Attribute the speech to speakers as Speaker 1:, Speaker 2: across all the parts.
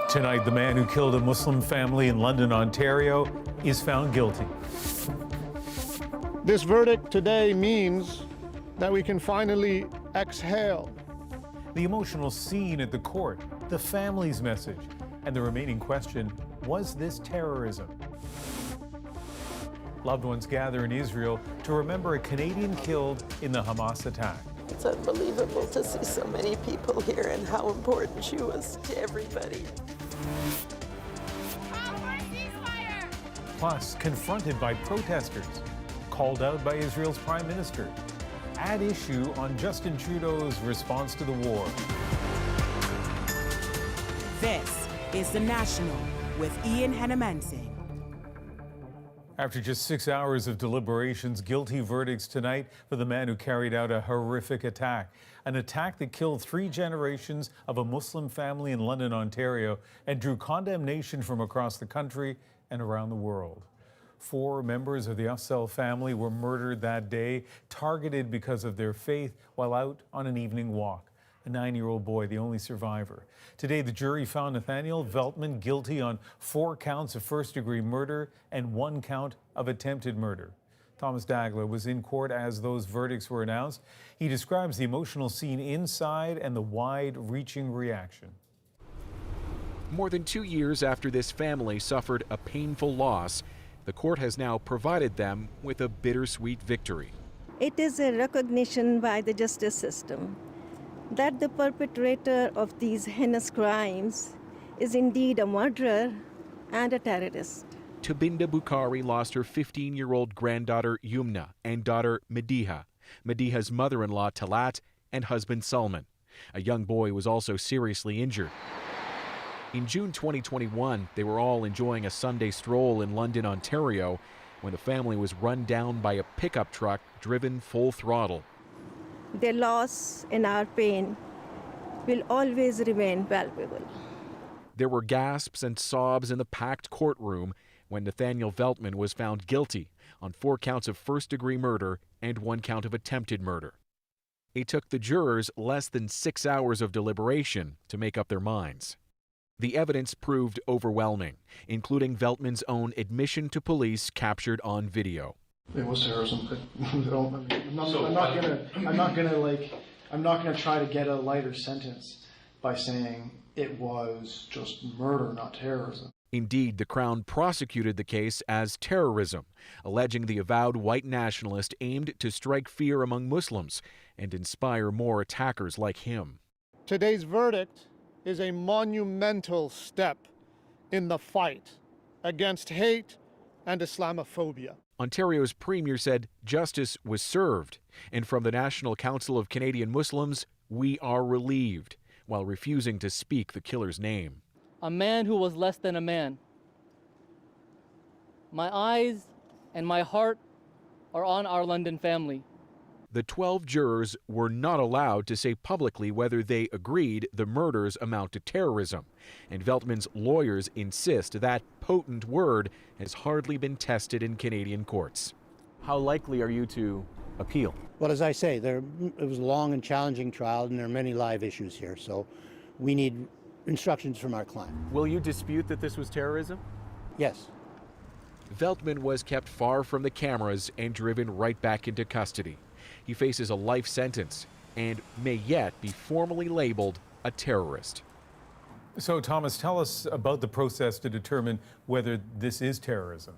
Speaker 1: Tonight, the man who killed a Muslim family in London, Ontario, is found guilty.
Speaker 2: This verdict today means that we can finally exhale.
Speaker 1: The emotional scene at the court, the family's message, and the remaining question, was this terrorism? Loved ones gather in Israel to remember a Canadian killed in the Hamas attack.
Speaker 3: It's unbelievable to see so many people here and how important she was to everybody.
Speaker 1: Plus, confronted by protesters, called out by Israel's prime minister, at issue on Justin Trudeau's response to the war.
Speaker 4: This is The National with Ian Hannamansing.
Speaker 1: After just 6 hours of deliberations, guilty verdicts tonight for the man who carried out a horrific attack. An attack that killed 3 generations of a Muslim family in London, Ontario, and drew condemnation from across the country and around the world. 4 members of the Afzal family were murdered that day, targeted because of their faith while out on an evening walk. A 9-year-old boy, the only survivor. Today, the jury found Nathaniel Veltman guilty on 4 counts of first-degree murder and 1 count of attempted murder. Thomas Dagla was in court as those verdicts were announced. He describes the emotional scene inside and the wide-reaching reaction.
Speaker 5: More than 2 years after this family suffered a painful loss, the court has now provided them with a bittersweet victory.
Speaker 6: It is a recognition by the justice system that the perpetrator of these heinous crimes is indeed a murderer and a terrorist.
Speaker 5: Tabinda Bukhari lost her 15-year-old granddaughter Yumna and daughter Mediha, Mediha's mother-in-law Talat, and husband Salman. A young boy was also seriously injured. In June 2021, they were all enjoying a Sunday stroll in London, Ontario, when the family was run down by a pickup truck driven full throttle.
Speaker 6: Their loss and our pain will always remain palpable.
Speaker 5: There were gasps and sobs in the packed courtroom when Nathaniel Veltman was found guilty on 4 counts of first-degree murder and 1 count of attempted murder. It took the jurors less than 6 hours of deliberation to make up their minds. The evidence proved overwhelming, including Veltman's own admission to police captured on video.
Speaker 2: It was terrorism. I'm not gonna try to get a lighter sentence by saying it was just murder, not terrorism.
Speaker 5: Indeed, the Crown prosecuted the case as terrorism, alleging the avowed white nationalist aimed to strike fear among Muslims and inspire more attackers like him.
Speaker 2: Today's verdict is a monumental step in the fight against hate and Islamophobia.
Speaker 5: Ontario's premier said justice was served, and from the National Council of Canadian Muslims, we are relieved, while refusing to speak the killer's name.
Speaker 7: A man who was less than a man. My eyes and my heart are on our London family.
Speaker 5: The 12 jurors were not allowed to say publicly whether they agreed the murders amount to terrorism, and Veltman's lawyers insist that potent word has hardly been tested in Canadian courts. How likely are you to appeal?
Speaker 8: Well, as I say, it was a long and challenging trial, and there are many live issues here, so we need instructions from our client.
Speaker 5: Will you dispute that this was terrorism?
Speaker 8: Yes.
Speaker 5: Veltman was kept far from the cameras and driven right back into custody. He faces a life sentence and may yet be formally labeled a terrorist.
Speaker 1: So, Thomas, tell us about the process to determine whether this is terrorism.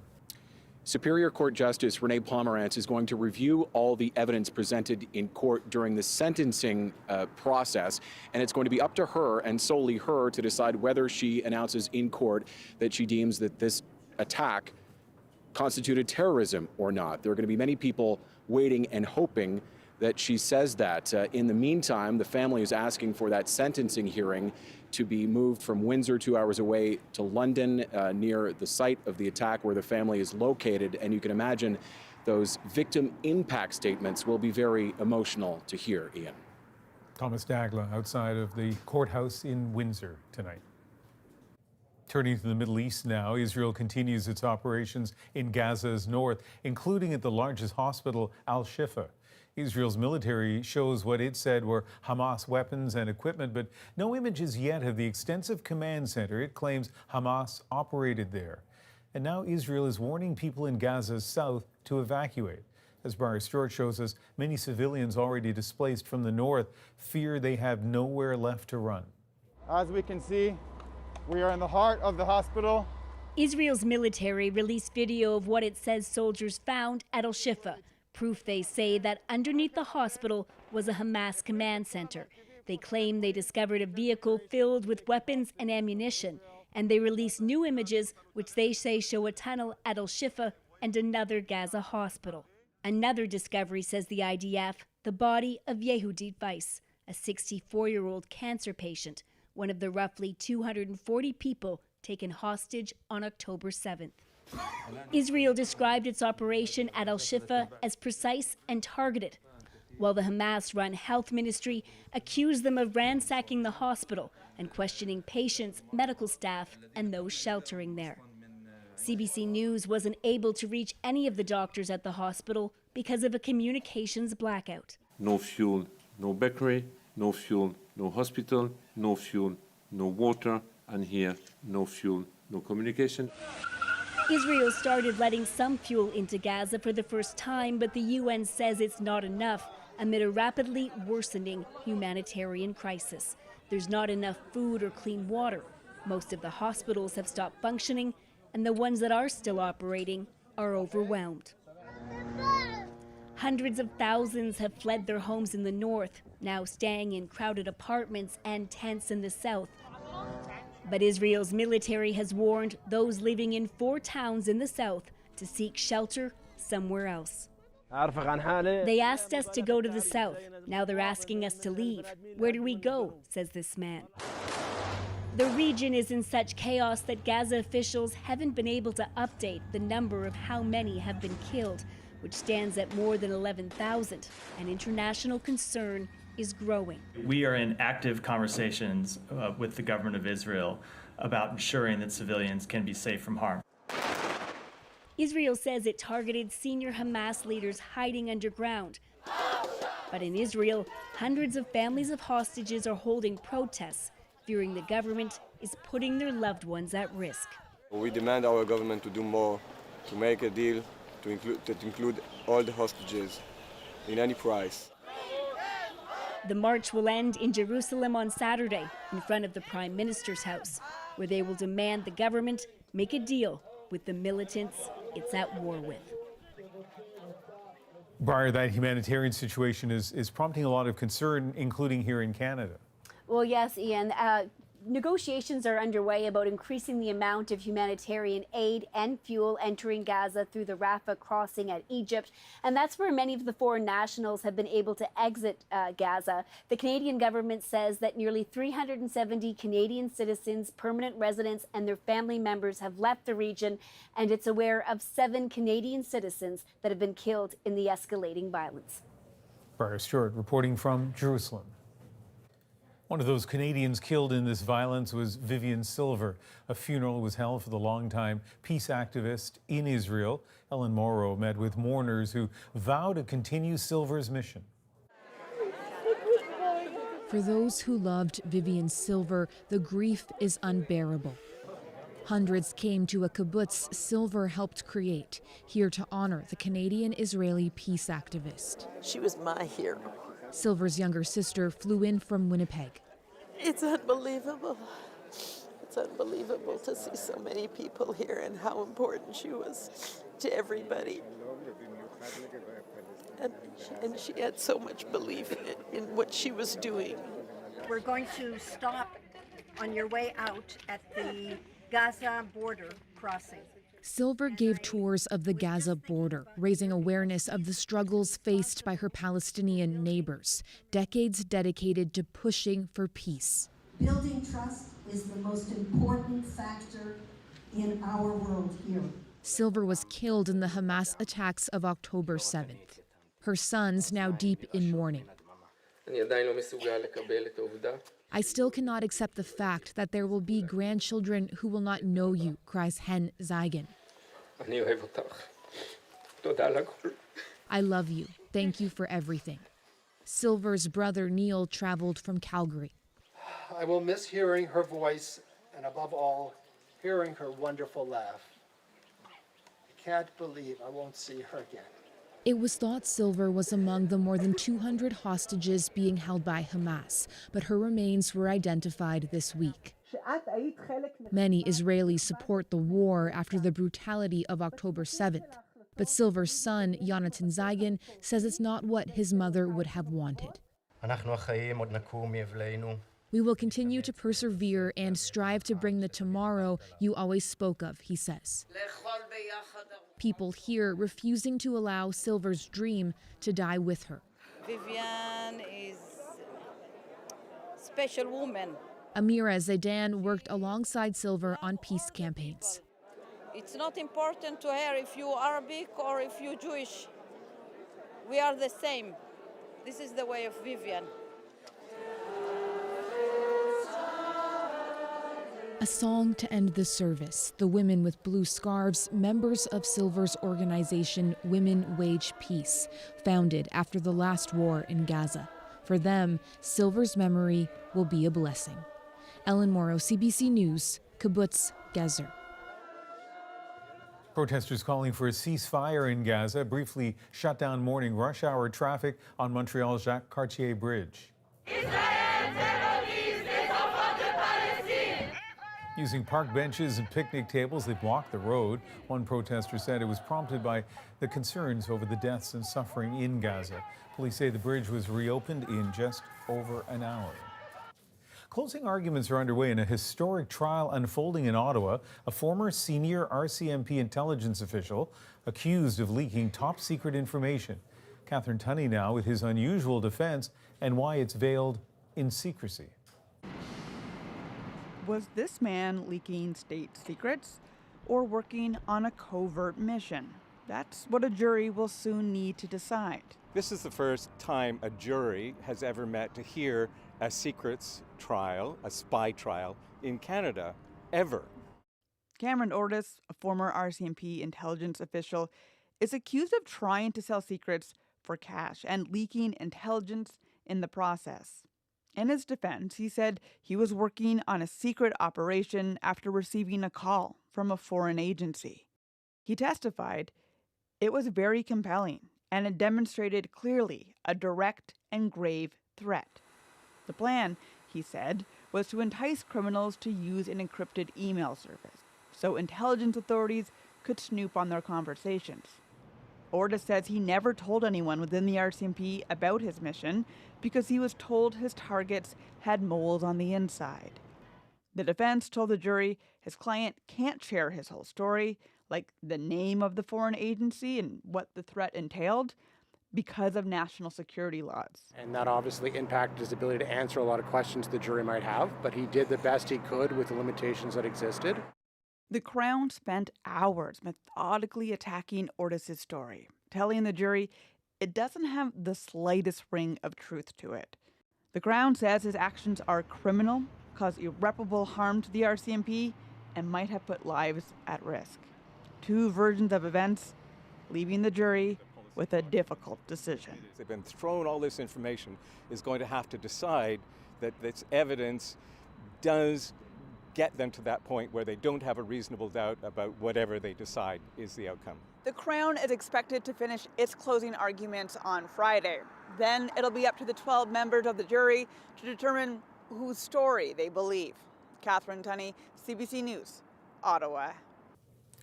Speaker 9: Superior Court Justice Renee Pomerantz is going to review all the evidence presented in court during the sentencing process, and it's going to be up to her and solely her to decide whether she announces in court that she deems that this attack constituted terrorism or not. There are going to be many people waiting and hoping that she says that. In the meantime, the family is asking for that sentencing hearing to be moved from Windsor 2 hours away to London, near the site of the attack where the family is located. And you can imagine those victim impact statements will be very emotional to hear, Ian.
Speaker 1: Thomas Dagla outside of the courthouse in Windsor tonight. Turning to the Middle East now, Israel continues its operations in Gaza's north, including at the largest hospital, Al-Shifa. Israel's military shows what it said were Hamas weapons and equipment, but no images yet of the extensive command center it claims Hamas operated there. And now Israel is warning people in Gaza's south to evacuate. As Briar Stewart shows us, many civilians already displaced from the north fear they have nowhere left to run.
Speaker 10: As we can see, we are in the heart of the hospital.
Speaker 11: Israel's military released video of what it says soldiers found at Al-Shifa. Proof, they say, that underneath the hospital was a Hamas command center. They claim they discovered a vehicle filled with weapons and ammunition, and they released new images which they say show a tunnel at Al-Shifa and another Gaza hospital. Another discovery, says the IDF, the body of Yehudit Weiss, a 64-year-old cancer patient, one of the roughly 240 people taken hostage on October 7th. Israel described its operation at Al-Shifa as precise and targeted, while the Hamas-run health ministry accused them of ransacking the hospital and questioning patients, medical staff, and those sheltering there. CBC News wasn't able to reach any of the doctors at the hospital because of a communications blackout.
Speaker 12: No fuel, no bakery, no fuel, no hospital, no fuel, no water, and here, no fuel, no communication.
Speaker 11: Israel started letting some fuel into Gaza for the first time, but the UN says it's not enough amid a rapidly worsening humanitarian crisis. There's not enough food or clean water. Most of the hospitals have stopped functioning, and the ones that are still operating are overwhelmed. Hundreds of thousands have fled their homes in the north, now staying in crowded apartments and tents in the south. But Israel's military has warned those living in 4 towns in the south to seek shelter somewhere else. They asked us to go to the south. Now they're asking us to leave. Where do we go? Says this man. The region is in such chaos that Gaza officials haven't been able to update the number of how many have been killed, which stands at more than 11,000. And international concern is growing.
Speaker 13: We are in active conversations with the government of Israel about ensuring that civilians can be safe from harm.
Speaker 11: Israel says it targeted senior Hamas leaders hiding underground. But in Israel, hundreds of families of hostages are holding protests, fearing the government is putting their loved ones at risk.
Speaker 14: We demand our government to do more, to make a deal to include all the hostages in any price.
Speaker 11: The march will end in Jerusalem on Saturday in front of the Prime Minister's house, where they will demand the government make a deal with the militants it's at war with.
Speaker 1: Briar, that humanitarian situation is prompting a lot of concern, including here in Canada.
Speaker 15: Well, yes, Ian. Negotiations are underway about increasing the amount of humanitarian aid and fuel entering Gaza through the Rafah crossing at Egypt. And that's where many of the foreign nationals have been able to exit Gaza. The Canadian government says that nearly 370 Canadian citizens, permanent residents, and their family members have left the region. And it's aware of 7 Canadian citizens that have been killed in the escalating violence.
Speaker 1: Briar Stewart reporting from Jerusalem. One of those Canadians killed in this violence was Vivian Silver. A funeral was held for the longtime peace activist in Israel. Ellen Morrow met with mourners who vow to continue Silver's mission.
Speaker 16: For those who loved Vivian Silver, the grief is unbearable. Hundreds came to a kibbutz Silver helped create, here to honor the Canadian-Israeli peace activist.
Speaker 3: She was my hero.
Speaker 16: Silver's younger sister flew in from Winnipeg.
Speaker 3: It's unbelievable. It's unbelievable to see so many people here and how important she was to everybody. And she had so much belief in what she was doing.
Speaker 17: We're going to stop on your way out at the Gaza border crossing.
Speaker 16: Silver gave tours of the Gaza border, raising awareness of the struggles faced by her Palestinian neighbors, decades dedicated to pushing for peace.
Speaker 18: Building trust is the most important factor in our world here.
Speaker 16: Silver was killed in the Hamas attacks of October 7th. Her sons now deep in mourning. I still cannot accept the fact that there will be grandchildren who will not know you, cries Hen Zeigen. I love you. Thank you for everything. Silver's brother Neil traveled from Calgary.
Speaker 19: I will miss hearing her voice and, above all, hearing her wonderful laugh. I can't believe I won't see her again.
Speaker 16: It was thought Silver was among the more than 200 hostages being held by Hamas, but her remains were identified this week. Many Israelis support the war after the brutality of October 7th, but Silver's son, Yonatan Zaygan, says it's not what his mother would have wanted. We will continue to persevere and strive to bring the tomorrow you always spoke of, he says. People here refusing to allow Silver's dream to die with her.
Speaker 20: Vivian is a special woman.
Speaker 16: Amira Zaidan worked alongside Silver on peace campaigns.
Speaker 20: It's not important to her if you're Arabic or if you're Jewish. We are the same. This is the way of Vivian.
Speaker 16: A song to end the service. The women with blue scarves, members of Silver's organization Women Wage Peace, founded after the last war in Gaza. For them, Silver's memory will be a blessing. Ellen Morrow, CBC News, Kibbutz, Gezer.
Speaker 1: Protesters calling for a ceasefire in Gaza briefly shut down morning rush hour traffic on Montreal's Jacques Cartier Bridge. Using park benches and picnic tables, they blocked the road. One protester said it was prompted by the concerns over the deaths and suffering in Gaza. Police say the bridge was reopened in just over an hour. Closing arguments are underway in a historic trial unfolding in Ottawa. A former senior RCMP intelligence official accused of leaking top-secret information. Catherine Tunney now with his unusual defense and why it's veiled in secrecy.
Speaker 21: Was this man leaking state secrets or working on a covert mission? That's what a jury will soon need to decide.
Speaker 22: This is the first time a jury has ever met to hear a secrets trial, a spy trial in Canada, ever.
Speaker 21: Cameron Ortis, a former RCMP intelligence official, is accused of trying to sell secrets for cash and leaking intelligence in the process. In his defense, he said he was working on a secret operation after receiving a call from a foreign agency. He testified it was very compelling and it demonstrated clearly a direct and grave threat. The plan, he said, was to entice criminals to use an encrypted email service so intelligence authorities could snoop on their conversations. Ortis says he never told anyone within the RCMP about his mission because he was told his targets had moles on the inside. The defense told the jury his client can't share his whole story, like the name of the foreign agency and what the threat entailed, because of national security laws.
Speaker 23: And that obviously impacted his ability to answer a lot of questions the jury might have, but he did the best he could with the limitations that existed.
Speaker 21: The Crown spent hours methodically attacking Ortis' story, telling the jury it doesn't have the slightest ring of truth to it. The Crown says his actions are criminal, cause irreparable harm to the RCMP, and might have put lives at risk. Two versions of events, leaving the jury with a difficult decision.
Speaker 22: They've been thrown all this information, is going to have to decide that this evidence does get them to that point where they don't have a reasonable doubt about whatever they decide is the outcome.
Speaker 21: The Crown is expected to finish its closing arguments on Friday. Then it'll be up to the 12 members of the jury to determine whose story they believe. Catherine Tunney, CBC News, Ottawa.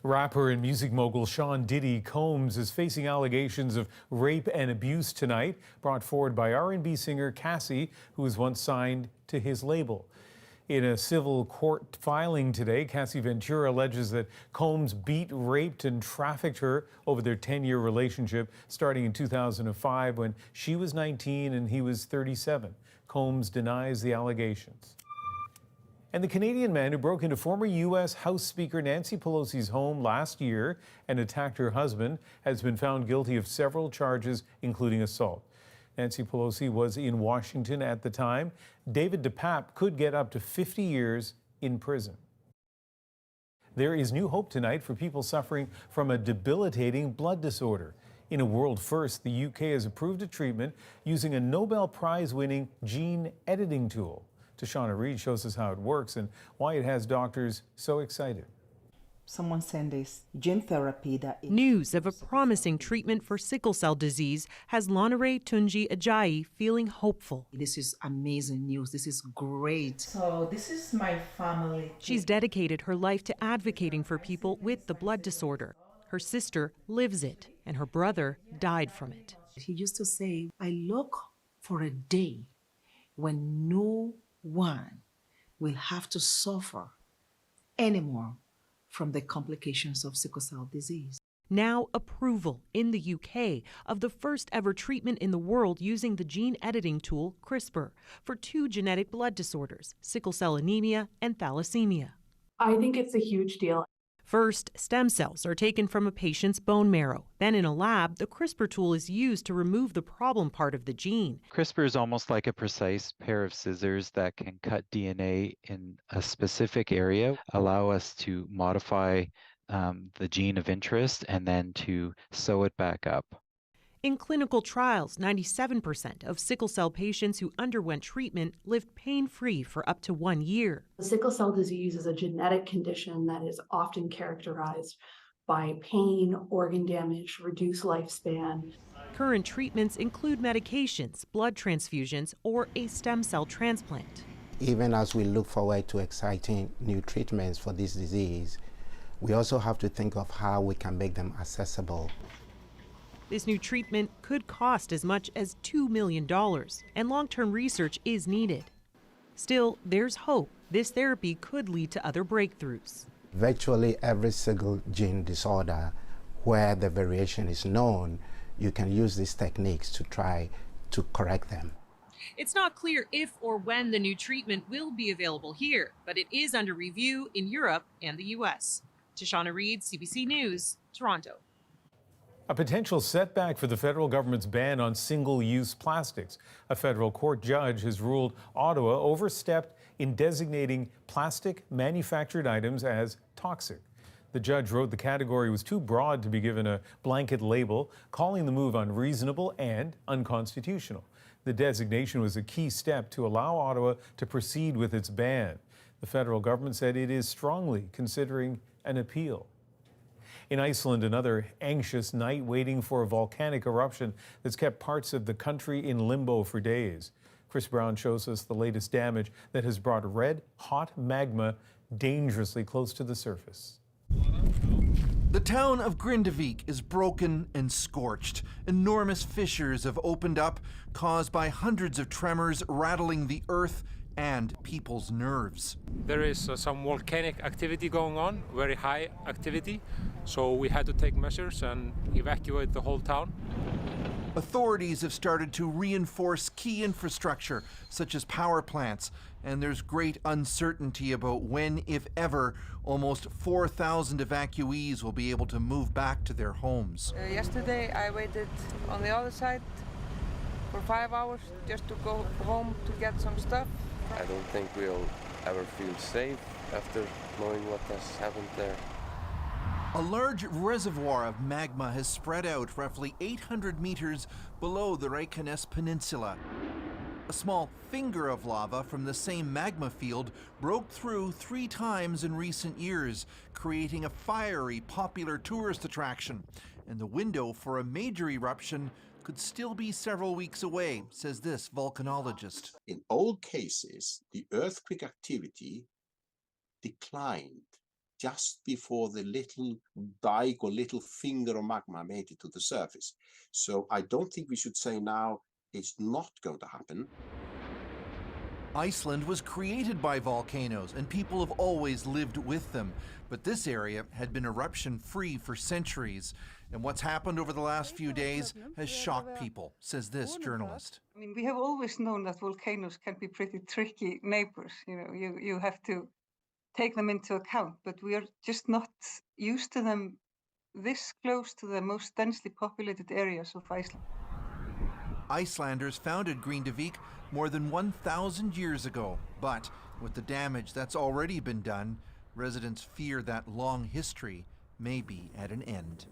Speaker 1: Rapper and music mogul Sean Diddy Combs is facing allegations of rape and abuse tonight, brought forward by R&B singer Cassie, who was once signed to his label. In a civil court filing today, Cassie Ventura alleges that Combs beat, raped, and trafficked her over their 10-year relationship starting in 2005 when she was 19 and he was 37. Combs denies the allegations. And the Canadian man who broke into former U.S. House Speaker Nancy Pelosi's home last year and attacked her husband has been found guilty of several charges, including assault. Nancy Pelosi was in Washington at the time. David DePape could get up to 50 years in prison. There is new hope tonight for people suffering from a debilitating blood disorder. In a world first, the UK has approved a treatment using a Nobel Prize-winning gene editing tool. Tashana Reid shows us how it works and why it has doctors so excited.
Speaker 2: Someone sent this gene therapy that is...
Speaker 4: News of a promising treatment for sickle cell disease has Lonare Tunji Ajayi feeling hopeful.
Speaker 2: This is amazing news. This is great. So this is my family.
Speaker 4: She's dedicated her life to advocating for people with the blood disorder. Her sister lives it, and her brother died from it.
Speaker 2: He used to say, I look for a day when no one will have to suffer anymore from the complications of sickle cell disease.
Speaker 4: Now approval in the UK of the first ever treatment in the world using the gene editing tool CRISPR for 2 genetic blood disorders, sickle cell anemia and thalassemia.
Speaker 6: I think it's a huge deal.
Speaker 4: First, stem cells are taken from a patient's bone marrow. Then in a lab, the CRISPR tool is used to remove the problem part of the gene.
Speaker 24: CRISPR is almost like a precise pair of scissors that can cut DNA in a specific area, allow us to modify the gene of interest, and then to sew it back up.
Speaker 4: In clinical trials, 97% of sickle cell patients who underwent treatment lived pain-free for up to 1 year.
Speaker 6: Sickle cell disease is a genetic condition that is often characterized by pain, organ damage, reduced lifespan.
Speaker 4: Current treatments include medications, blood transfusions, or a stem cell transplant.
Speaker 25: Even as we look forward to exciting new treatments for this disease, we also have to think of how we can make them accessible.
Speaker 4: This new treatment could cost as much as $2 million, and long-term research is needed. Still, there's hope. This therapy could lead to other breakthroughs.
Speaker 25: Virtually every single gene disorder where the variation is known, you can use these techniques to try to correct them.
Speaker 4: It's not clear if or when the new treatment will be available here, but it is under review in Europe and the U.S. Tashana Reid, CBC News, Toronto.
Speaker 1: A potential setback for the federal government's ban on single-use plastics. A federal court judge has ruled Ottawa overstepped in designating plastic manufactured items as toxic. The judge wrote the category was too broad to be given a blanket label, calling the move unreasonable and unconstitutional. The designation was a key step to allow Ottawa to proceed with its ban. The federal government said it is strongly considering an appeal. In Iceland, another anxious night waiting for a volcanic eruption that's kept parts of the country in limbo for days. Chris Brown shows us the latest damage that has brought red, hot magma dangerously close to the surface.
Speaker 26: The town of Grindavik is broken and scorched. Enormous fissures have opened up, caused by hundreds of tremors rattling the earth and people's nerves.
Speaker 27: There is some volcanic activity going on, very high activity, so we had to take measures and evacuate the whole town.
Speaker 26: Authorities have started to reinforce key infrastructure, such as power plants, and there's great uncertainty about when, if ever, almost 4,000 evacuees will be able to move back to their homes.
Speaker 28: Yesterday I waited on the other side for 5 hours just to go home to get some stuff.
Speaker 29: I don't think we'll ever feel safe after knowing what has happened there.
Speaker 26: A large reservoir of magma has spread out roughly 800 meters below the Reykjanes Peninsula. A small finger of lava from the same magma field broke through 3 times in recent years, creating a fiery, popular tourist attraction. And the window for a major eruption could still be several weeks away, says this volcanologist.
Speaker 30: In all cases, the earthquake activity declined just before the little dike or little finger of magma made it to the surface. So I don't think we should say now it's not going to happen.
Speaker 26: Iceland was created by volcanoes, and people have always lived with them. But this area had been eruption-free for centuries. And what's happened over the last few days has shocked people, says this journalist.
Speaker 31: I mean, we have always known that volcanoes can be pretty tricky neighbors. You know, you have to take them into account, but we are just not used to them this close to the most densely populated areas of Iceland.
Speaker 26: Icelanders founded Grindavik more than 1,000 years ago, but with the damage that's already been done, residents fear that long history may be at an end.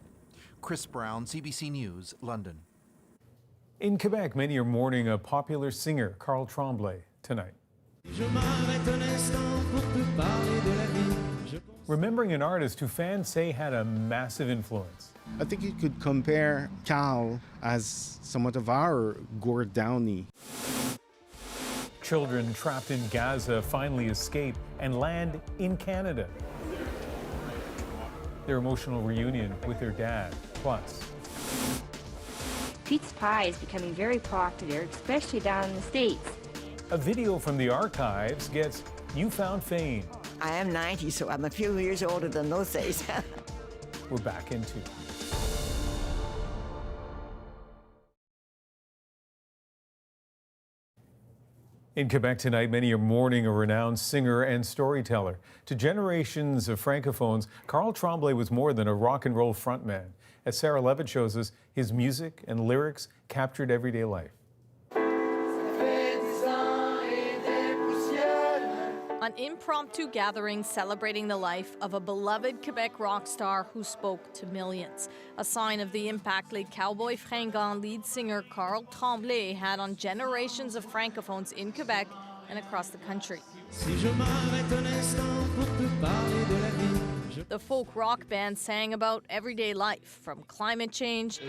Speaker 26: Chris Brown, CBC News, London.
Speaker 1: In Quebec, many are mourning a popular singer, Karl Tremblay, tonight. Remembering an artist who fans say had a massive influence.
Speaker 3: I think you could compare Karl as somewhat of our Gord Downey.
Speaker 1: Children trapped in Gaza finally escape and land in Canada. Their emotional reunion with their dad, plus.
Speaker 5: Pete's pie is becoming very popular, especially down in the States.
Speaker 1: A video from the archives gets newfound fame.
Speaker 7: I am 90, so I'm a few years older than those days.
Speaker 1: We're back in 2. In Quebec tonight, many are mourning a renowned singer and storyteller. To generations of francophones, Karl Tremblay was more than a rock and roll frontman. As Sarah Levitt shows us, his music and lyrics captured everyday life.
Speaker 8: An impromptu gathering celebrating the life of a beloved Quebec rock star who spoke to millions. A sign of the impact lead cowboy fringant lead singer Karl Tremblay had on generations of francophones in Quebec and across the country. The folk rock band sang about everyday life, from climate change to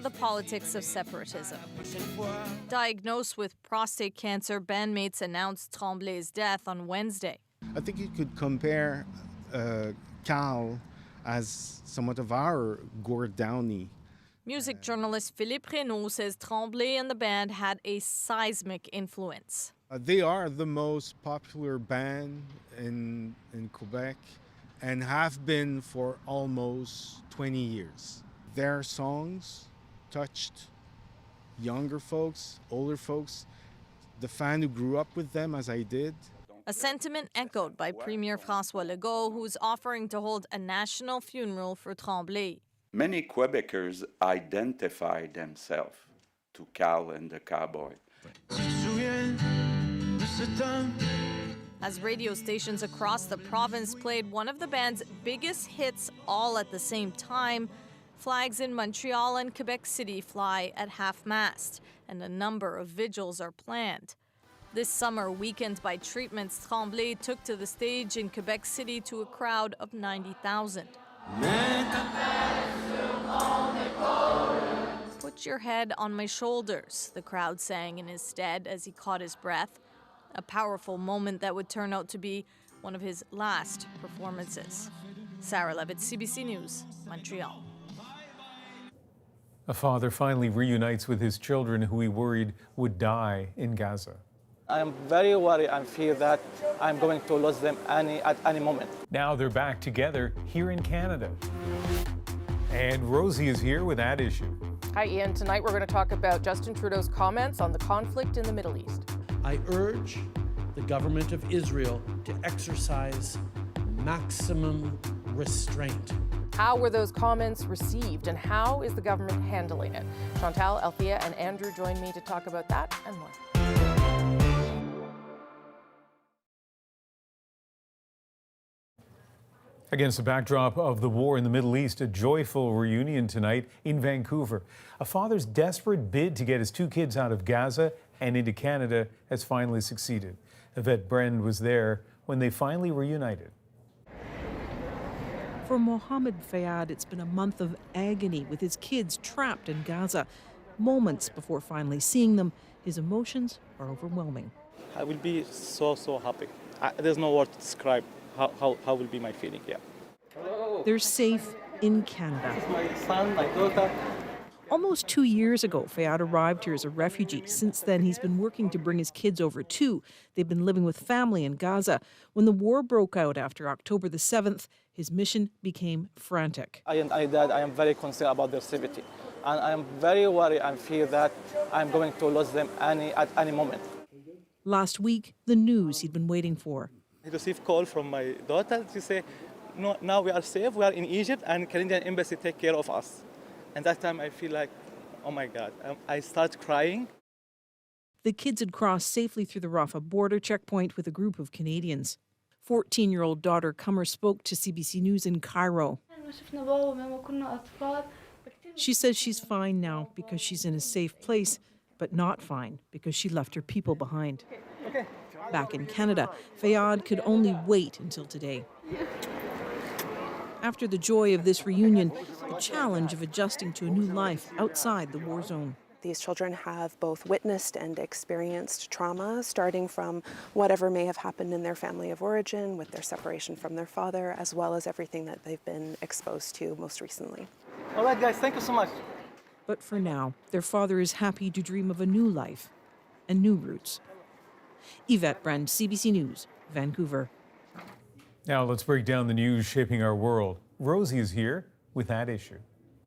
Speaker 8: the politics of separatism. Diagnosed with prostate cancer, bandmates announced Tremblay's death on Wednesday.
Speaker 3: I think you could compare Karl as somewhat of our Gord Downey.
Speaker 8: Music journalist Philippe Renaud says Tremblay and the band had a seismic influence.
Speaker 3: They are the most popular band in Quebec and have been for almost 20 years. Their songs touched younger folks, older folks, the fan who grew up with them as I did.
Speaker 8: A sentiment echoed by Premier François Legault, who's offering to hold a national funeral for Tremblay.
Speaker 9: Many Quebecers identify themselves to Karl and the cowboy.
Speaker 8: As radio stations across the province played one of the band's biggest hits all at the same time, flags in Montreal and Quebec City fly at half-mast, and a number of vigils are planned. This summer, weakened by treatments, Tremblay took to the stage in Quebec City to a crowd of 90,000. Put your head on my shoulders, the crowd sang in his stead as he caught his breath. A powerful moment that would turn out to be one of his last performances. Sarah Levitt, CBC News, Montreal.
Speaker 1: A father finally reunites with his children who he worried would die in Gaza.
Speaker 10: I'm very worried and fear that I'm going to lose them at any moment.
Speaker 1: Now they're back together here in Canada. And Rosie is here with that issue.
Speaker 11: Hi, Ian. Tonight we're going to talk about Justin Trudeau's comments on the conflict in the Middle East.
Speaker 12: I urge the government of Israel to exercise maximum restraint.
Speaker 11: How were those comments received and how is the government handling it? Chantal, Althea, and Andrew join me to talk about that and more.
Speaker 1: Against the backdrop of the war in the Middle East, a joyful reunion tonight in Vancouver. A father's desperate bid to get his 2 kids out of Gaza and into Canada has finally succeeded. Yvette Brend was there when they finally reunited.
Speaker 13: For Mohammed Fayad, it's been a month of agony with his kids trapped in Gaza. Moments before finally seeing them, his emotions are overwhelming.
Speaker 10: I will be so happy. There's no word to describe how will be my feeling, yeah.
Speaker 13: They're safe in Canada.
Speaker 10: This is my son, my daughter.
Speaker 13: Almost 2 years ago, Fayad arrived here as a refugee. Since then, he's been working to bring his kids over too. They've been living with family in Gaza. When the war broke out after October the 7th, his mission became frantic.
Speaker 10: I am very concerned about their safety. And I am very worried and fear that I'm going to lose them at any moment.
Speaker 13: Last week, the news he'd been waiting for.
Speaker 10: I received a call from my daughter to say, no, now we are safe, we are in Egypt, and Canadian Embassy take care of us. And that time I feel like, oh my God, I start crying.
Speaker 13: The kids had crossed safely through the Rafah border checkpoint with a group of Canadians. 14-year-old daughter Kummer spoke to CBC News in Cairo. She says she's fine now because she's in a safe place, but not fine because she left her people behind. Back in Canada, Fayad could only wait until today. After the joy of this reunion, the challenge of adjusting to a new life outside the war zone.
Speaker 2: These children have both witnessed and experienced trauma, starting from whatever may have happened in their family of origin, with their separation from their father, as well as everything that they've been exposed to most recently.
Speaker 10: All right, guys, thank you so much.
Speaker 13: But for now, their father is happy to dream of a new life and new roots. Yvette Brand, CBC News, Vancouver.
Speaker 1: Now let's break down the news shaping our world. Rosie is here with that issue.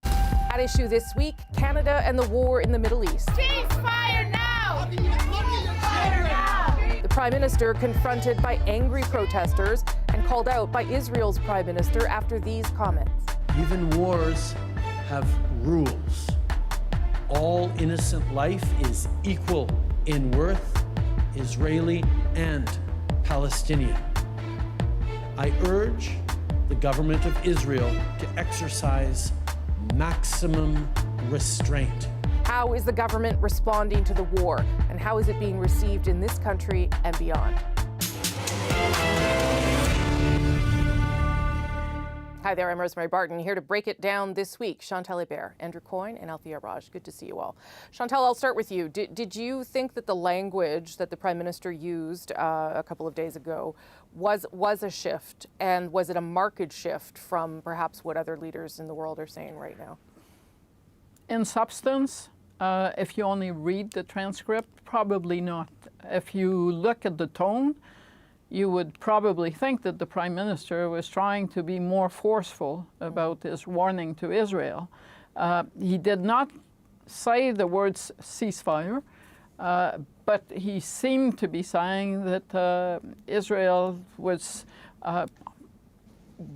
Speaker 11: At issue this week, Canada and the war in the Middle East.
Speaker 14: Ceasefire now!
Speaker 11: The Prime Minister confronted by angry protesters and called out by Israel's Prime Minister after these comments.
Speaker 12: Even wars have rules. All innocent life is equal in worth, Israeli and Palestinian. I urge the government of Israel to exercise maximum restraint.
Speaker 11: How is the government responding to the war, and how is it being received in this country and beyond? Hi there, I'm Rosemary Barton, here to break it down this week. Chantal Hébert, Andrew Coyne, and Althea Raj. Good to see you all. Chantal, I'll start with you. Did you think that the language that the Prime Minister used a couple of days ago was a shift, and was it a marked shift from perhaps what other leaders in the world are saying right now?
Speaker 14: In substance, if you only read the transcript, probably not. If you look at the tone, you would probably think that the Prime Minister was trying to be more forceful about his warning to Israel. He did not say the words ceasefire, but he seemed to be saying that Israel was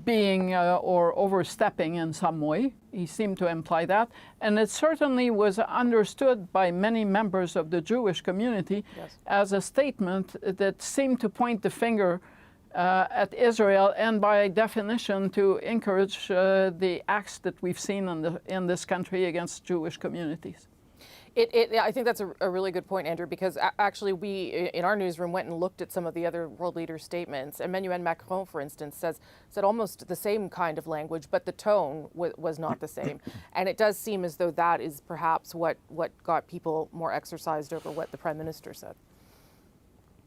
Speaker 14: being or overstepping in some way. He seemed to imply that. And it certainly was understood by many members of the Jewish community as a statement that seemed to point the finger at Israel and by definition to encourage the acts that we've seen in this country against Jewish communities.
Speaker 11: I think that's a really good point, Andrew, because actually we, in our newsroom, went and looked at some of the other world leaders' statements. Emmanuel Macron, for instance, said almost the same kind of language, but the tone was not the same. And it does seem as though that is perhaps what got people more exercised over what the Prime Minister said.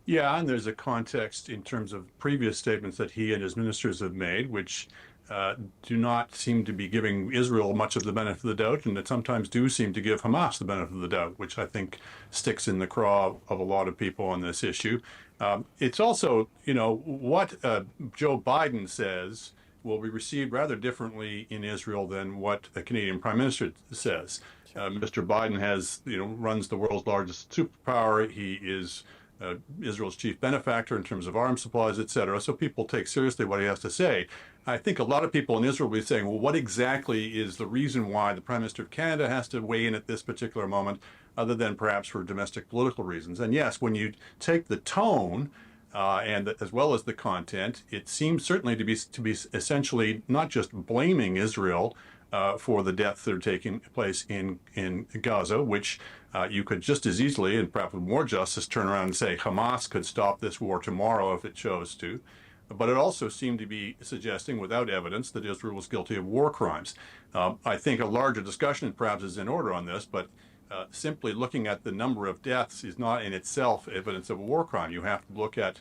Speaker 15: Yeah, and there's a context in terms of previous statements that he and his ministers have made, which do not seem to be giving Israel much of the benefit of the doubt, and that sometimes do seem to give Hamas the benefit of the doubt, which I think sticks in the craw of a lot of people on this issue. It's also, what Joe Biden says will be received rather differently in Israel than what a Canadian Prime Minister says. Mr. Biden runs the world's largest superpower. He is Israel's chief benefactor in terms of arms supplies, et cetera. So people take seriously what he has to say. I think a lot of people in Israel will be saying, well, what exactly is the reason why the Prime Minister of Canada has to weigh in at this particular moment, other than perhaps for domestic political reasons? And yes, when you take the tone and as well as the content, it seems certainly to be essentially not just blaming Israel for the deaths that are taking place in Gaza, which you could just as easily, and perhaps with more justice, turn around and say Hamas could stop this war tomorrow if it chose to. But it also seemed to be suggesting, without evidence, that Israel was guilty of war crimes. I think a larger discussion perhaps is in order on this, but simply looking at the number of deaths is not in itself evidence of a war crime. You have to look at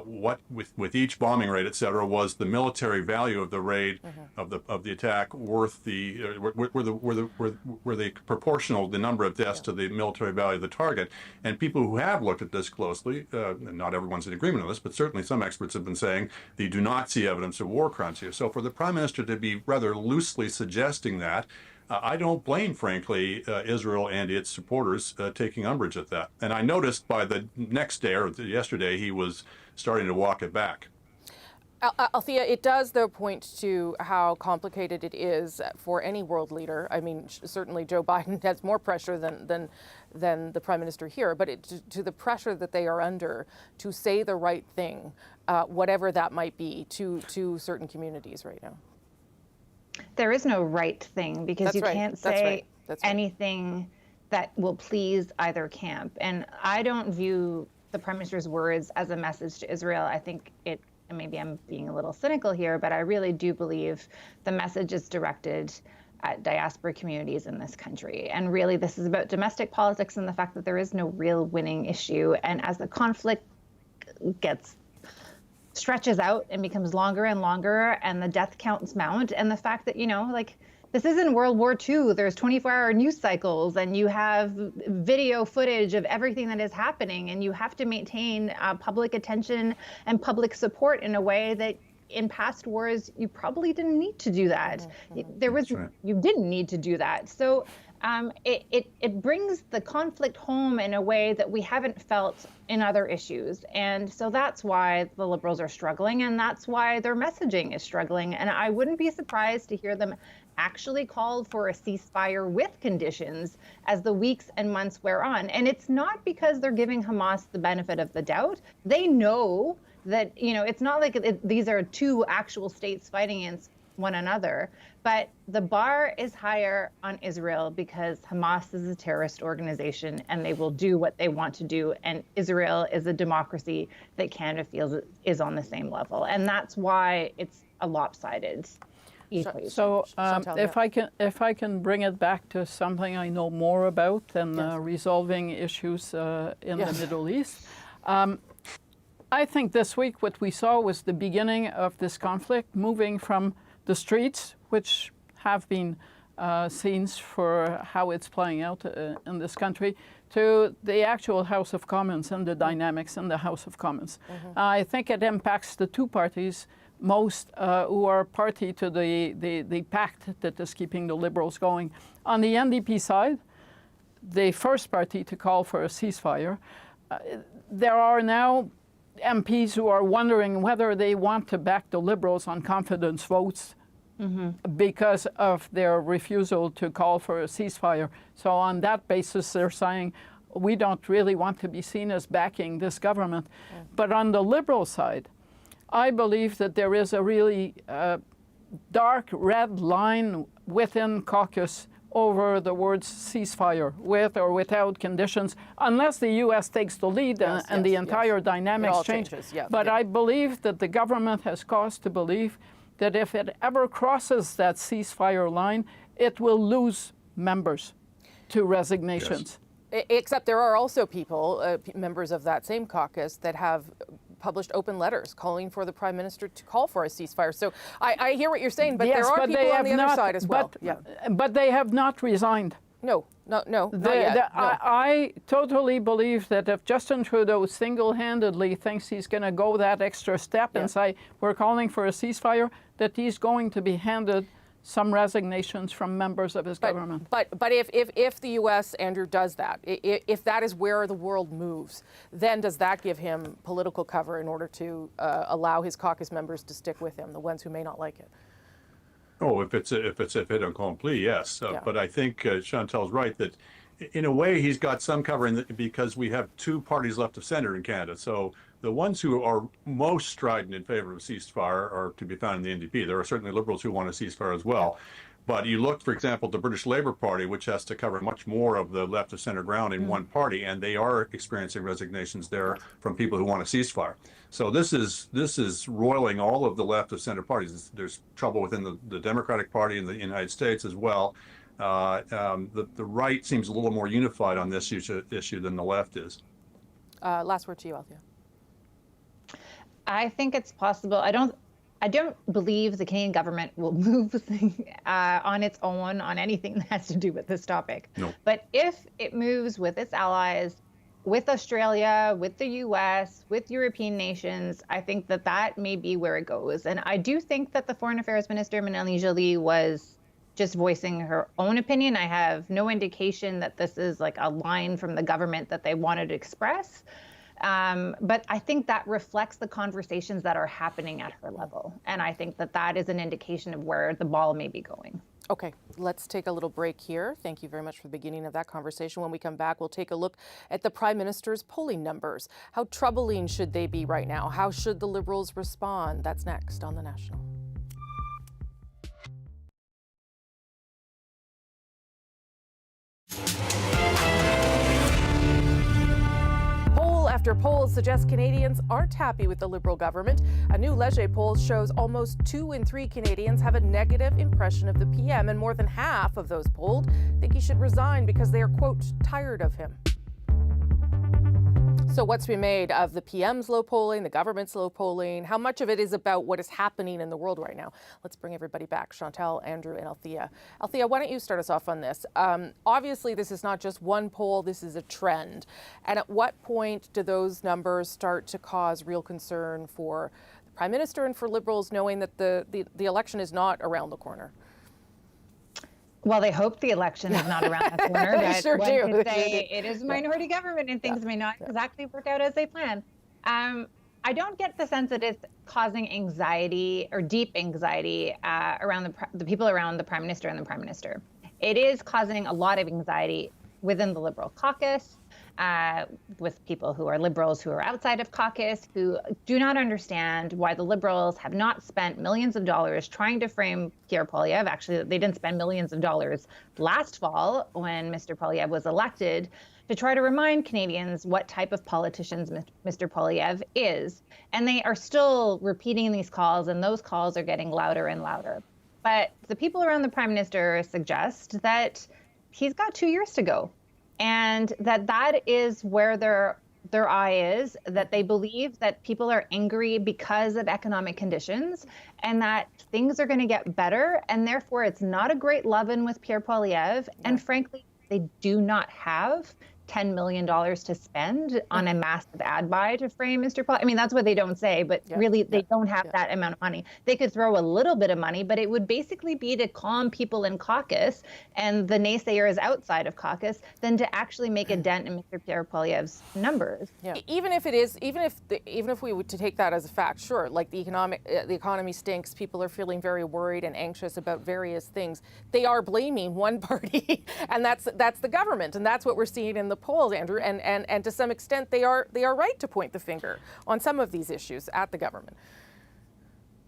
Speaker 15: what, with each bombing raid, et cetera, was the military value of the raid, of the attack worth were they proportional, the number of deaths to the military value of the target? And people who have looked at this closely, not everyone's in agreement on this, but certainly some experts have been saying they do not see evidence of war crimes here. So for the Prime Minister to be rather loosely suggesting that, I don't blame, frankly, Israel and its supporters taking umbrage at that. And I noticed by the next day or yesterday, he was starting to walk it back.
Speaker 11: Althea, it does, though, point to how complicated it is for any world leader. I mean, certainly Joe Biden has more pressure than the Prime Minister here, but to the pressure that they are under to say the right thing, whatever that might be, to certain communities right now.
Speaker 6: There is no right thing because
Speaker 11: That's
Speaker 6: you
Speaker 11: right.
Speaker 6: can't
Speaker 11: That's
Speaker 6: say
Speaker 11: right. That's right.
Speaker 6: anything that will please either camp. And I don't view the Prime Minister's words as a message to Israel. I think it, and maybe I'm being a little cynical here, but I really do believe the message is directed at diaspora communities in this country. And really, this is about domestic politics and the fact that there is no real winning issue. And as the conflict stretches out and becomes longer and longer, and the death counts mount, and the fact that, like, this isn't World War II. There's 24-hour news cycles, and you have video footage of everything that is happening, and you have to maintain public attention and public support in a way that in past wars you probably didn't need to do that. You didn't need to do that. So it brings the conflict home in a way that we haven't felt in other issues. And so that's why the Liberals are struggling, and that's why their messaging is struggling. And I wouldn't be surprised to hear them actually called for a ceasefire with conditions as the weeks and months wear on. And it's not because they're giving Hamas the benefit of the doubt. They know that, it's not like these are two actual states fighting against one another, but the bar is higher on Israel because Hamas is a terrorist organization and they will do what they want to do. And Israel is a democracy that Canada feels is on the same level. And that's why it's a lopsided equation.
Speaker 14: So if I can bring it back to something I know more about than resolving issues in the Middle East. I think this week what we saw was the beginning of this conflict moving from the streets, which have been scenes for how it's playing out in this country, to the actual House of Commons and the dynamics in the House of Commons. I think it impacts the two parties most who are party to the pact that is keeping the Liberals going. On the NDP side, the first party to call for a ceasefire, there are now MPs who are wondering whether they want to back the Liberals on confidence votes because of their refusal to call for a ceasefire. So on that basis, they're saying, we don't really want to be seen as backing this government. But on the Liberal side, I believe that there is a really dark red line within caucus over the words ceasefire, with or without conditions, unless the U.S. takes the lead and the entire dynamics changes. But I believe that the government has cause to believe that if it ever crosses that ceasefire line, it will lose members to resignations.
Speaker 11: Except there are also people, members of that same caucus, that have published open letters calling for the Prime Minister to call for a ceasefire. So I hear what you're saying, but there are people on the other side as well.
Speaker 14: But they have not resigned.
Speaker 11: No, not yet.
Speaker 14: I totally believe that if Justin Trudeau single-handedly thinks he's going to go that extra step and say, we're calling for a ceasefire, that he's going to be handed some resignations from members of his government.
Speaker 11: But if the U.S., Andrew, does that, if that is where the world moves, then does that give him political cover in order to allow his caucus members to stick with him, the ones who may not like it?
Speaker 15: Oh, if it's a fait accompli, yes. But I think Chantal's right that in a way he's got some cover because we have two parties left of center in Canada. So the ones who are most strident in favor of ceasefire are to be found in the NDP. There are certainly Liberals who want a ceasefire as well. But you look, for example, at the British Labour Party, which has to cover much more of the left of center ground in one party, and they are experiencing resignations there from people who want a ceasefire. So this is roiling all of the left of center parties. There's trouble within the Democratic Party in the United States as well. The right seems a little more unified on this issue than the left is.
Speaker 11: Last word to you, Althea.
Speaker 6: I think it's possible. I don't believe the Canadian government will move on its own on anything that has to do with this topic.
Speaker 15: No.
Speaker 6: But if it moves with its allies, with Australia, with the US, with European nations, I think that may be where it goes. And I do think that the Foreign Affairs Minister, Melanie Joly, was just voicing her own opinion. I have no indication that this is like a line from the government that they wanted to express. But I think that reflects the conversations that are happening at her level. And I think that is an indication of where the ball may be going.
Speaker 11: Okay, let's take a little break here. Thank you very much for the beginning of that conversation. When we come back, we'll take a look at the Prime Minister's polling numbers. How troubling should they be right now? How should the Liberals respond? That's next on The National. After polls suggest Canadians aren't happy with the Liberal government, a new Leger poll shows almost 2 in 3 Canadians have a negative impression of the PM, and more than half of those polled think he should resign because they are, quote, tired of him. So what's been made of the PM's low polling, the government's low polling? How much of it is about what is happening in the world right now? Let's bring everybody back. Chantal, Andrew, and Althea. Althea, why don't you start us off on this? Obviously, this is not just one poll, this is a trend. And at what point do those numbers start to cause real concern for the Prime Minister and for Liberals, knowing that the election is not around the corner?
Speaker 6: Well, they hope the election is not around the corner.
Speaker 11: They sure
Speaker 6: one
Speaker 11: do.
Speaker 6: could say it is a minority government and things may not exactly work out as they plan. I don't get the sense that it's causing anxiety or deep anxiety around the people around the Prime Minister and the Prime Minister. It is causing a lot of anxiety within the Liberal caucus, with people who are Liberals who are outside of caucus, who do not understand why the Liberals have not spent millions of dollars trying to frame Pierre Poilievre. Actually, they didn't spend millions of dollars last fall when Mr. Poilievre was elected to try to remind Canadians what type of politicians Mr. Poilievre is. And they are still repeating these calls, and those calls are getting louder and louder. But the people around the Prime Minister suggest that he's got 2 years to go. And that is where their eye is, that they believe that people are angry because of economic conditions and that things are going to get better. And therefore, it's not a great love-in with Pierre Poilievre. And frankly, they do not have $10 million to spend on a massive ad buy to frame Mr. Poilievre. I mean, that's what they don't say, but really they don't have that amount of money. They could throw a little bit of money, but it would basically be to calm people in caucus and the naysayers outside of caucus than to actually make a dent in Mr. Pierre Poilievre's numbers.
Speaker 11: Yeah. Even if we were to take that as a fact, sure, like the economy stinks, people are feeling very worried and anxious about various things. They are blaming one party, and that's the government, and that's what we're seeing in the polls, Andrew, and to some extent they are right to point the finger on some of these issues at the government.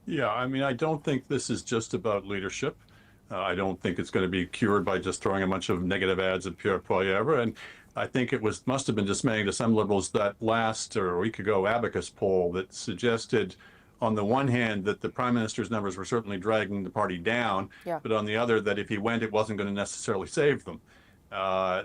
Speaker 15: Yeah, I mean, I don't think this is just about leadership. I don't think it's going to be cured by just throwing a bunch of negative ads at Pierre Poilievre. And I think it must have been dismaying to some Liberals that last or a week ago Abacus poll that suggested, on the one hand, that the Prime Minister's numbers were certainly dragging the party down, but on the other, that if he went, it wasn't going to necessarily save them.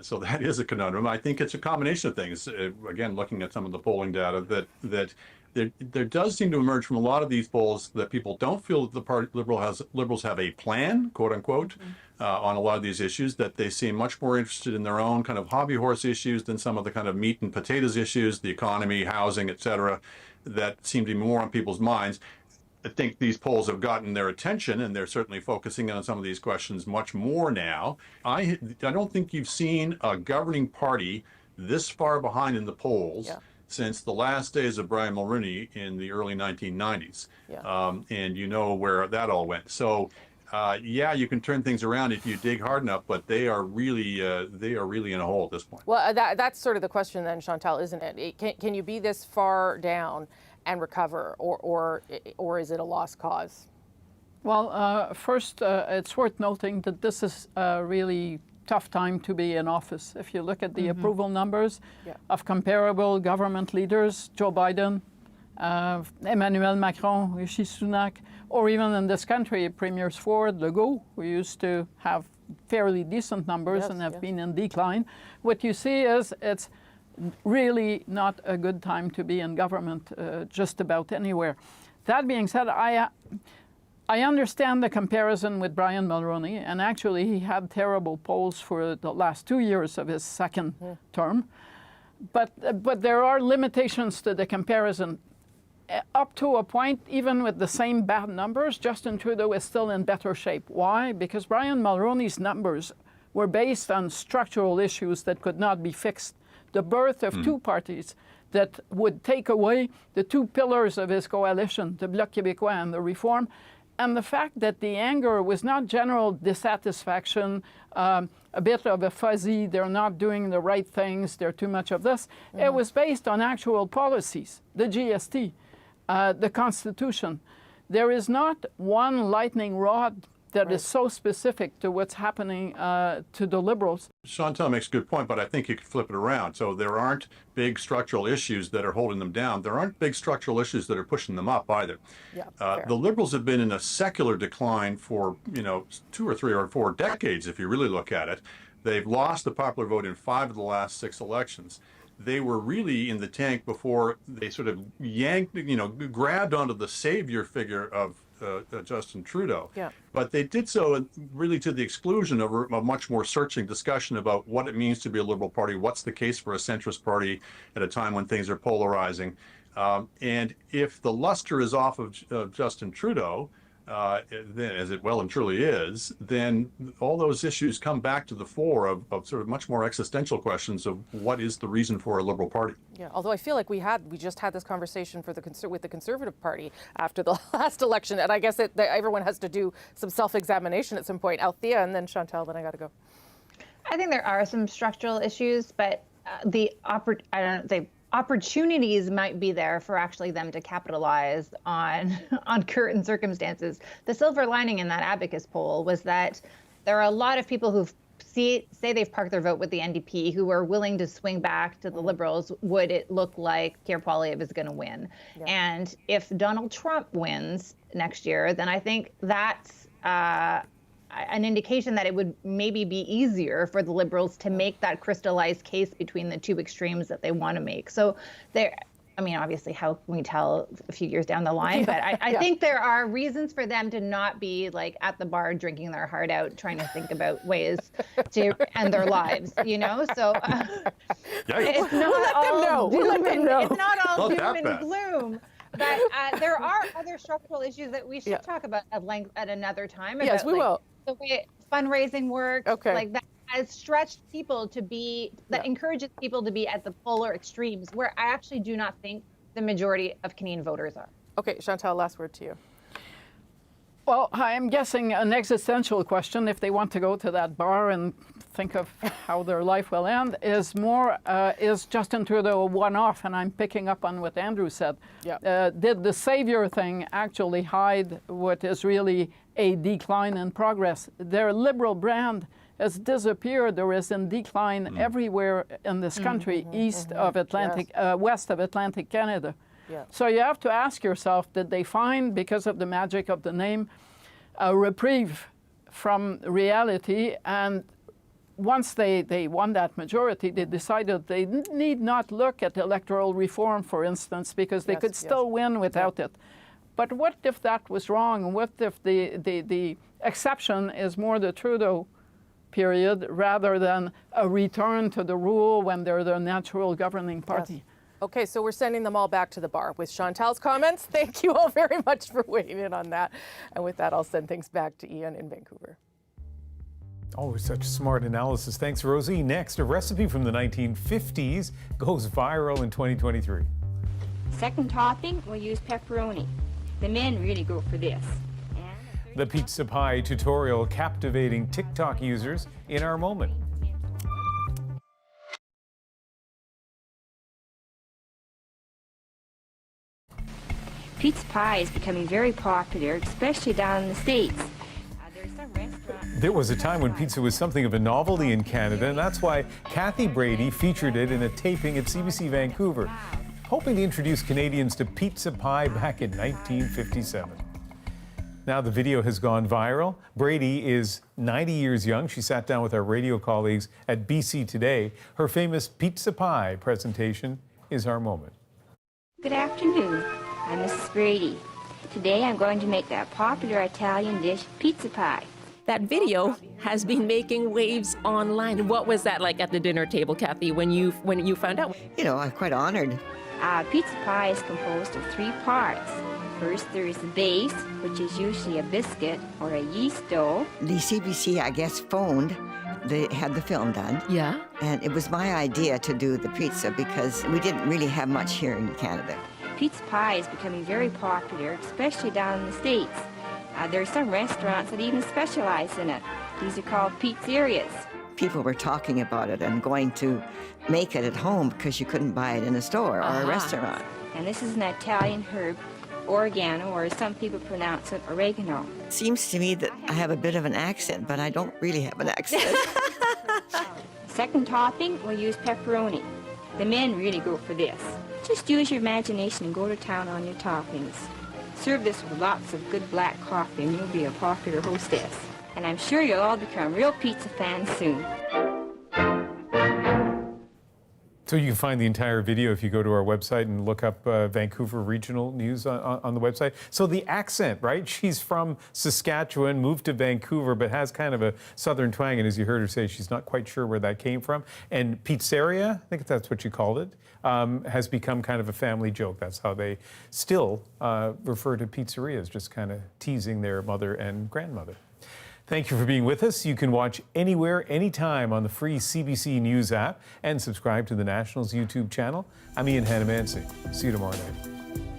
Speaker 15: So that is a conundrum. I think it's a combination of things. Again, looking at some of the polling data, that there does seem to emerge from a lot of these polls that people don't feel that the Liberals have a plan, quote unquote, on a lot of these issues, that they seem much more interested in their own kind of hobby horse issues than some of the kind of meat and potatoes issues, the economy, housing, et cetera, that seem to be more on people's minds. I think these polls have gotten their attention, and they're certainly focusing on some of these questions much more now. I don't think you've seen a governing party this far behind in the polls since the last days of Brian Mulroney in the early 1990s. And you know where that all went. So, you can turn things around if you dig hard enough, but they are really in a hole at this point.
Speaker 11: Well, that's sort of the question then, Chantal, isn't it? Can you be this far down and recover, or is it a lost cause?
Speaker 14: Well, first, it's worth noting that this is a really tough time to be in office. If you look at the approval numbers of comparable government leaders, Joe Biden, Emmanuel Macron, Rishi Sunak, or even in this country, Premiers Ford, Legault, who used to have fairly decent numbers and have been in decline. What you see is it's really not a good time to be in government just about anywhere. That being said, I understand the comparison with Brian Mulroney, and actually he had terrible polls for the last 2 years of his second term. But there are limitations to the comparison. Up to a point, even with the same bad numbers, Justin Trudeau is still in better shape. Why? Because Brian Mulroney's numbers were based on structural issues that could not be fixed. The birth of two parties that would take away the two pillars of his coalition, the Bloc Québécois and the Reform, and the fact that the anger was not general dissatisfaction, a bit of a fuzzy, they're not doing the right things, they're too much of this. It was based on actual policies, the GST, the Constitution. There is not one lightning rod that is so specific to what's happening to the Liberals.
Speaker 15: Chantal makes a good point, but I think you could flip it around. So there aren't big structural issues that are holding them down. There aren't big structural issues that are pushing them up either.
Speaker 11: Yeah,
Speaker 15: the Liberals have been in a secular decline for, 2 or 3 or 4 decades, if you really look at it. They've lost the popular vote in 5 of the last 6 elections. They were really in the tank before they sort of grabbed onto the savior figure of Justin Trudeau.
Speaker 11: Yeah.
Speaker 15: But they did so really to the exclusion of a much more searching discussion about what it means to be a Liberal Party, what's the case for a centrist party at a time when things are polarizing. And if the luster is off of Justin Trudeau, then, as it well and truly is, then all those issues come back to the fore of sort of much more existential questions of what is the reason for a Liberal Party.
Speaker 11: Yeah, although I feel like we just had this conversation with the Conservative Party after the last election, and I guess everyone has to do some self-examination at some point. Althea, and then Chantal, then I got to go.
Speaker 6: I think there are some structural issues, but the opportunities might be there for actually them to capitalize on current circumstances. The silver lining in that Abacus poll was that there are a lot of people who say they've parked their vote with the NDP who are willing to swing back to the Liberals would it look like Pierre Poilievre is going to win. Yeah. And if Donald Trump wins next year, then I think that's an indication that it would maybe be easier for the Liberals to make that crystallized case between the two extremes that they want to make. So obviously, how can we tell a few years down the line? But I think there are reasons for them to not be like at the bar drinking their heart out, trying to think about ways to end their lives, So it's not all doom and gloom. But there are other structural issues that we should talk about at length at another time.
Speaker 11: Yes, we will.
Speaker 6: The way fundraising works, like that has stretched people to be, that encourages people to be at the polar extremes, where I actually do not think the majority of Canadian voters are.
Speaker 11: Okay, Chantal, last word to you.
Speaker 14: Well, I'm guessing an existential question, if they want to go to that bar and think of how their life will end, is Justin Trudeau a one-off? And I'm picking up on what Andrew said. Yeah. Did the savior thing actually hide what is really a decline in progress? Their Liberal brand has disappeared or is in decline everywhere in this country, west of Atlantic Canada. Yeah. So you have to ask yourself, did they find, because of the magic of the name, a reprieve from reality? And once they won that majority, they decided they need not look at electoral reform, for instance, because they could still win without it. But what if that was wrong? What if the exception is more the Trudeau period rather than a return to the rule when they're the natural governing party?
Speaker 11: Yes. Okay, so we're sending them all back to the bar with Chantal's comments. Thank you all very much for weighing in on that. And with that, I'll send things back to Ian in Vancouver.
Speaker 1: Always such smart analysis. Thanks, Rosie. Next, a recipe from the 1950s goes viral in 2023.
Speaker 5: Second topping, we'll use pepperoni. The men really go for this.
Speaker 1: The pizza pie tutorial captivating TikTok users in our moment.
Speaker 5: Pizza pie is becoming very popular, especially down in the States. There's some restaurants.
Speaker 1: There was a time when pizza was something of a novelty in Canada, and that's why Kathy Brady featured it in a taping at CBC Vancouver, hoping to introduce Canadians to pizza pie back in 1957. Now the video has gone viral. Brady is 90 years young. She sat down with our radio colleagues at BC Today. Her famous pizza pie presentation is our moment.
Speaker 5: Good afternoon. I'm Mrs. Brady. Today I'm going to make that popular Italian dish, pizza pie.
Speaker 4: That video has been making waves online. What was that like at the dinner table, Kathy, when you found out?
Speaker 7: I'm quite honored.
Speaker 5: Pizza pie is composed of 3 parts. First, there is the base, which is usually a biscuit or a yeast dough.
Speaker 7: The CBC, I guess, phoned. They had the film done.
Speaker 4: Yeah.
Speaker 7: And it was my idea to do the pizza because we didn't really have much here in Canada.
Speaker 5: Pizza pie is becoming very popular, especially down in the States. There are some restaurants that even specialize in it. These are called pizzerias.
Speaker 7: People were talking about it and going to make it at home because you couldn't buy it in a store or a restaurant.
Speaker 5: And this is an Italian herb, oregano, or some people pronounce it oregano.
Speaker 7: It seems to me that I have a bit of an accent, but I don't really have an accent.
Speaker 5: Second topping, we'll use pepperoni. The men really go for this. Just use your imagination and go to town on your toppings. Serve this with lots of good black coffee and you'll be a popular hostess. And I'm sure you'll all become real pizza fans soon.
Speaker 1: So you can find the entire video if you go to our website and look up Vancouver Regional News on the website. So the accent, right? She's from Saskatchewan, moved to Vancouver, but has kind of a southern twang. And as you heard her say, she's not quite sure where that came from. And pizzeria, I think that's what you called it, has become kind of a family joke. That's how they still refer to pizzerias, just kind of teasing their mother and grandmother. Thank you for being with us. You can watch anywhere, anytime on the free CBC News app and subscribe to the National's YouTube channel. I'm Ian Hanamansi. See you tomorrow night.